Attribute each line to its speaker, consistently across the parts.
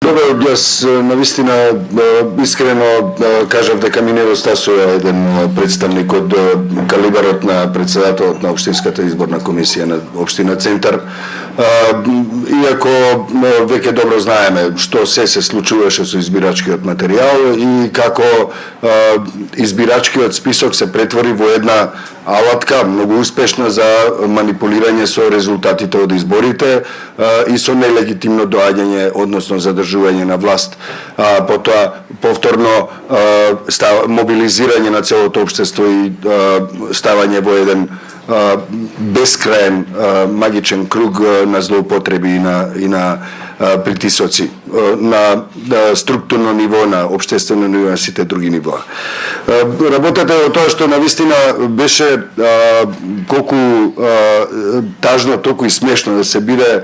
Speaker 1: Добро, јас навистина искрено кажав дека ми недостасува еден представник од калибарот на председателот на Општинската изборна комисија на Општина Центар. Иако веќе добро знаеме што се случуваше со избирачкиот материјал и како избирачкиот список се претвори во една алатка многу успешна за манипулирање со резултатите од изборите и со нелегитимно доаѓање, односно задржување на власт. Потоа повторно мобилизирање на целото општество и ставање во еден бескраен магичен круг на злоупотреби и на притисоци на структурно ниво, на општествено ниво, на сите други нивоа. Работата е тоа што навистина беше колку тажно, толку и смешно да се биде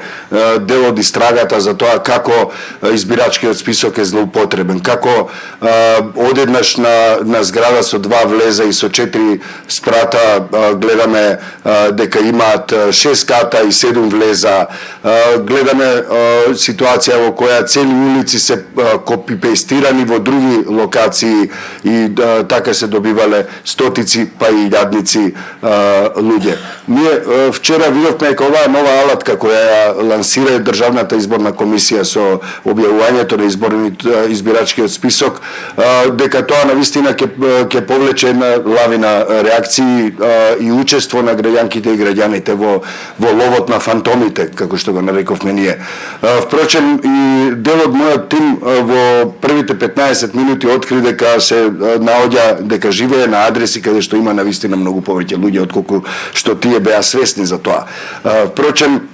Speaker 1: дел од истрагата за тоа како избирачкиот список е злоупотребен, како одеднаш на зграда со 2 влеза и со 4 спрата гледаме дека имаат 6 ката и 7 влеза, гледаме ситуација во која цели улици се копипейстирани во други локации и така се добивале стотици па и илјадници луѓе. Ние вчера видовме дека оваа нова алатка која ја лансира Државната изборна комисија со објавувањето на избирачкиот список, дека тоа навистина ќе повлече една лавина реакции и учество на граѓанките и граѓаните во ловот на фантомите, како што го нарековме ние. Впрочем, и дел од мојот тим во првите 15 минути откри дека се наоѓа, дека живее на адреси каде што има навистина многу повеќе луѓе отколку што тие беа свесни за тоа. Впрочем,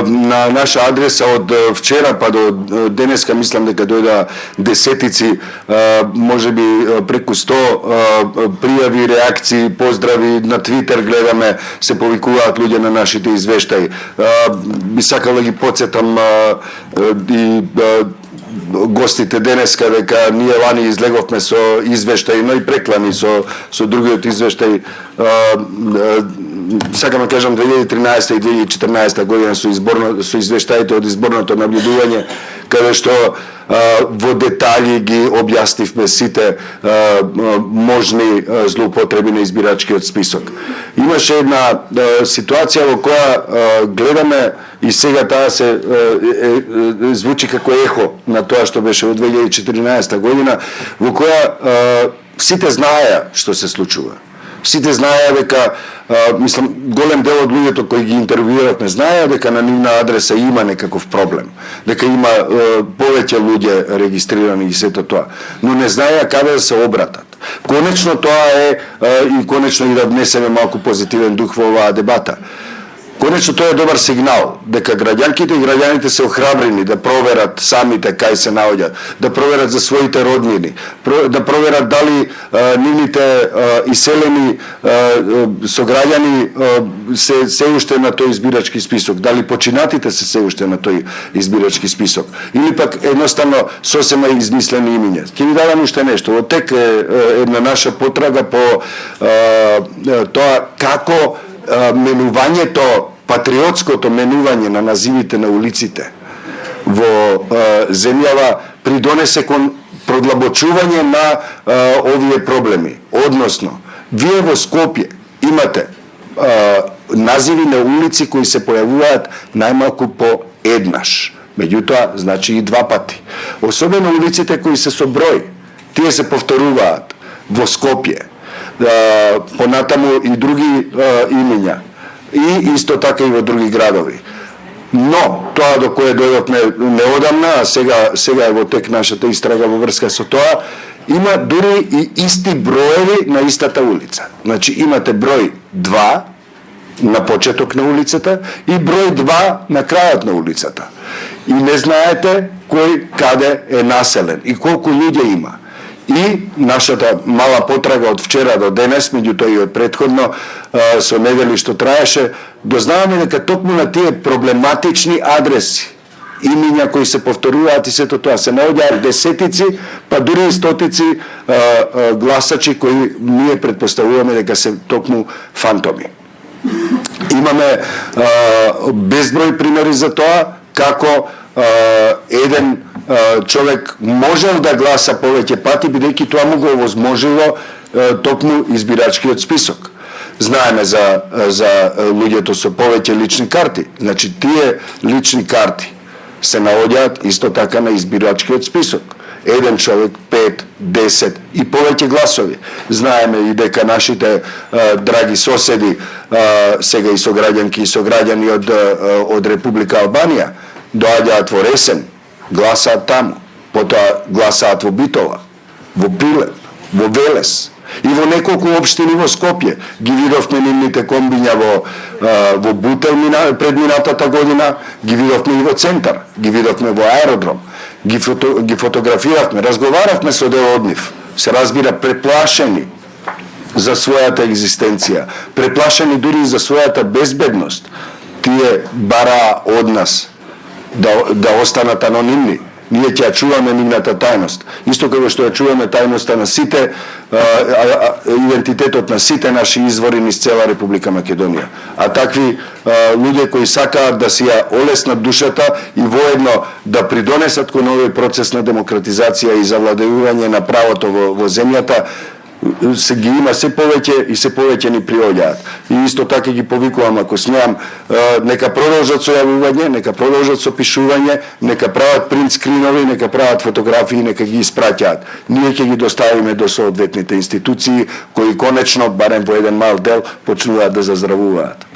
Speaker 1: на наша адреса од вчера па до денеска мислам дека дојда десетици, можеби преку 100 пријави, реакции, поздрави, на Твитер гледаме се повикуваат луѓе на нашите извештаи. Би сакал да ги потсетам и гостите денеска дека ние лани излеговме со извештаи, но и преклани со другиот извештај. Сакам да кажам 2013 и 2014 година со извештаите од изборното набљудување, каде што во детали ги објаснивме сите можни злоупотреби на избирачкиот список. Имаше една ситуација во која гледаме и сега таа се звучи како ехо на тоа што беше во 2014 година, во која сите знаеа што се случува. Сите знаеа дека, мислам, голем дел од луѓето кои ги интервјуиравме знаеа дека на нивна адреса има некаков проблем, дека има повеќе луѓе регистрирани и сето тоа, но не знаеа каде да се обратат. Конечно тоа е и конечно и да внесеме малку позитивен дух во оваа дебата. Конечно тоа е добар сигнал дека граѓанките и граѓаните се охрабрени да проверат самите кај се наоѓаат, да проверат за своите роднини, да проверат дали нивните иселени сограѓани се уште на тој избирачки список, дали починатите се уште на тој избирачки список, или пак едноставно сосема измислени имиња. Ќе ви дадам уште нешто. Во тек е една наша потрага по тоа како менувањето, патриотското менување на називите на улиците во земјава придонесе кон продлабочување на овие проблеми. Односно, вие во Скопје имате називи на улици кои се појавуваат најмалку по еднаш. Меѓутоа, значи и 2 пати. Особено улиците кои се со број, тие се повторуваат во Скопје. Понатаму и други имиња. И исто така и во други градови. Но, тоа до кое дојдовме неодамна, а сега е во тек нашата истрага во врска со тоа, има дури и исти броеви на истата улица. Значи, имате број 2 на почеток на улицата и број 2 на крајот на улицата. И не знаете кој каде е населен и колку луѓе има. И нашата мала потрага од вчера до денес, меѓутоа и од претходно со недели што траеше, дознаваме дека токму на тие проблематични адреси, имиња кои се повторуваат и сето тоа, се наоѓаат десетици, па дури и стотици гласачи кои ние претпоставуваме дека се токму фантоми. Имаме безброј примери за тоа како еден човек можел да гласа повеќе пати, бидејќи тоа му го овозможило токму избирачкиот список. Знаеме за луѓето со повеќе лични карти. Значи, тие лични карти се наоѓаат исто така на избирачкиот список. Еден човек, 5, 10 и повеќе гласови. Знаеме и дека нашите драги соседи, сега и сограѓанки и сограѓани од Република Албанија, доаѓаат во Ресен, гласаат таму, потоа гласаат во Битола, во Прилеп, во Велес и во неколку општини во Скопје. Ги видовме нивните комбиња во Бутел предминатата година, ги видовме и во Центар, ги видовме во Аеродром, ги фотографиравме, разговаравме со дел од нив. Се разбира, преплашени за својата екзистенција, преплашени дури и за својата безбедност. Тие бараа од нас да останат анонимни. Ние ќе ја чуваме нивната тајност. Исто како што ја чуваме тајноста на сите, идентитетот на сите наши извори низ цела Република Македонија. А такви луѓе кои сакаат да си ја олеснат душата и воедно да придонесат кон овој процес на демократизација и завладеување на правото во земјата, се ги има се повеќе и се повеќе ни приоѓаат. И исто така ги повикувам, ако смеам, нека продолжат со јавување, нека продолжат со пишување, нека прават принт скринови, нека прават фотографии, нека ги испраќаат. Ние ќе ги доставиме до соодветните институции кои конечно, барем во еден мал дел, почнуваат да заздравуваат.